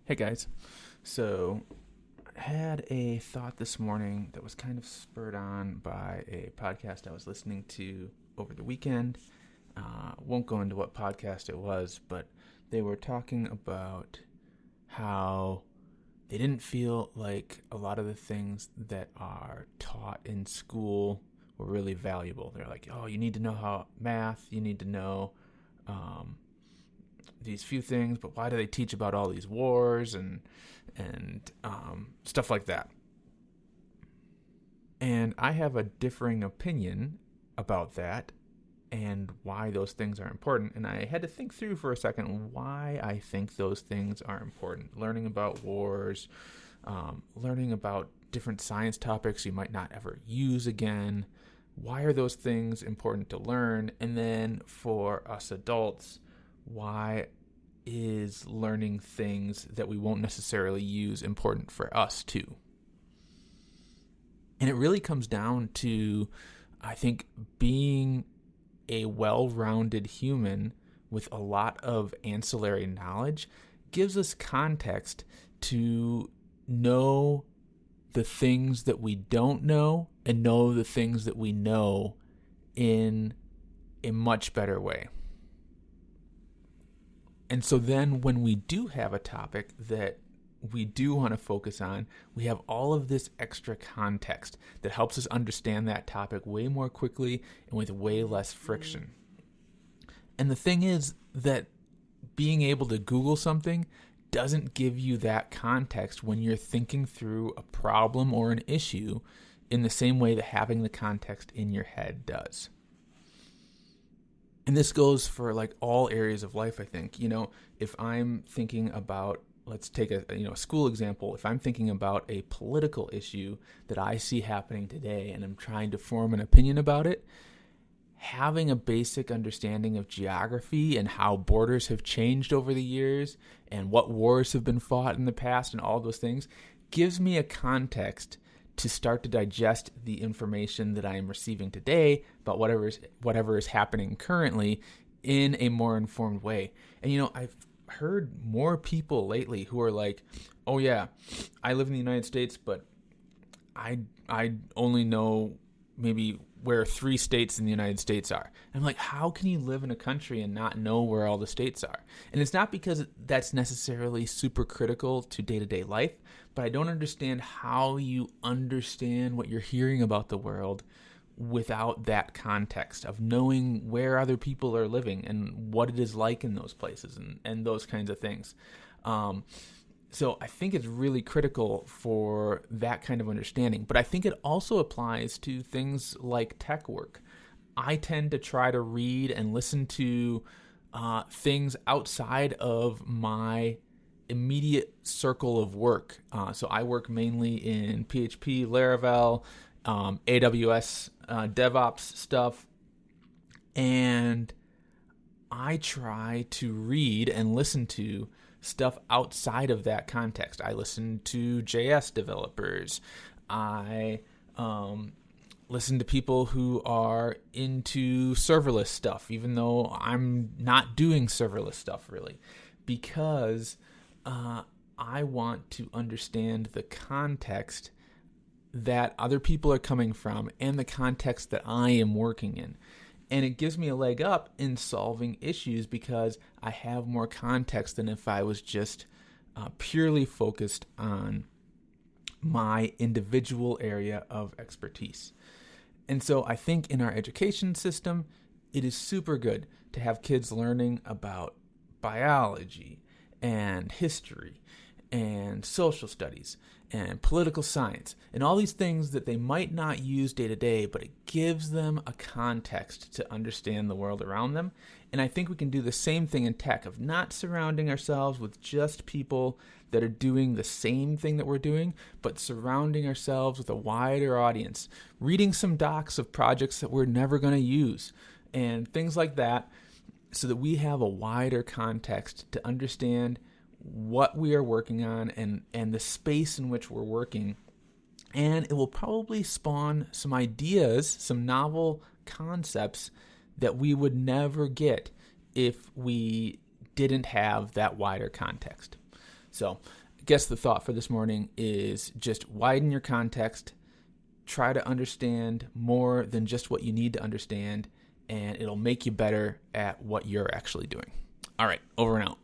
Hey guys. So, I had a thought this morning that was kind of spurred on by a podcast I was listening to over the weekend. Won't go into what podcast it was, but they were talking about how they didn't feel like a lot of the things that are taught in school were really valuable. They're like, oh, you need to know how math, you need to know um, these few things, but why do they teach about all these wars and stuff like that? And I have a differing opinion about that and why those things are important. And I had to think through for a second why I think those things are important. Learning about wars, learning about different science topics you might not ever use again. Why are those things important to learn? And then for us adults, why is learning things that we won't necessarily use important for us too? And it really comes down to, I think, being a well-rounded human with a lot of ancillary knowledge gives us context to know the things that we don't know and know the things that we know in a much better way. And so then when we do have a topic that we do want to focus on, we have all of this extra context that helps us understand that topic way more quickly and with way less friction. And the thing is that being able to Google something doesn't give you that context when you're thinking through a problem or an issue in the same way that having the context in your head does. And this goes for like all areas of life, I think. If I'm thinking about, let's take a school example. If I'm thinking about a political issue that I see happening today and I'm trying to form an opinion about it, having a basic understanding of geography and how borders have changed over the years and what wars have been fought in the past and all those things gives me a context to start to digest the information that I am receiving today about whatever is happening currently in a more informed way. And I've heard more people lately who are like, "Oh yeah, I live in the United States, but I only know maybe where 3 states in the United States are." I'm like, how can you live in a country and not know where all the states are? And it's not because that's necessarily super critical to day-to-day life, but I don't understand how you understand what you're hearing about the world without that context of knowing where other people are living and what it is like in those places and those kinds of things. So I think it's really critical for that kind of understanding. But I think it also applies to things like tech work. I tend to try to read and listen to things outside of my immediate circle of work. So I work mainly in PHP, Laravel, AWS, DevOps stuff. And I try to read and listen to stuff outside of that context. I listen to JS developers. I listen to people who are into serverless stuff, even though I'm not doing serverless stuff really, because I want to understand the context that other people are coming from and the context that I am working in. And it gives me a leg up in solving issues because I have more context than if I was just purely focused on my individual area of expertise. And so I think in our education system, it is super good to have kids learning about biology and history and social studies and political science and all these things that they might not use day to day, but it gives them a context to understand the world around them. And I think we can do the same thing in tech of not surrounding ourselves with just people that are doing the same thing that we're doing, but surrounding ourselves with a wider audience, reading some docs of projects that we're never going to use and things like that, so that we have a wider context to understand what we are working on and the space in which we're working. And it will probably spawn some ideas, some novel concepts that we would never get if we didn't have that wider context. So I guess the thought for this morning is just widen your context, try to understand more than just what you need to understand, and it'll make you better at what you're actually doing. All right, over and out.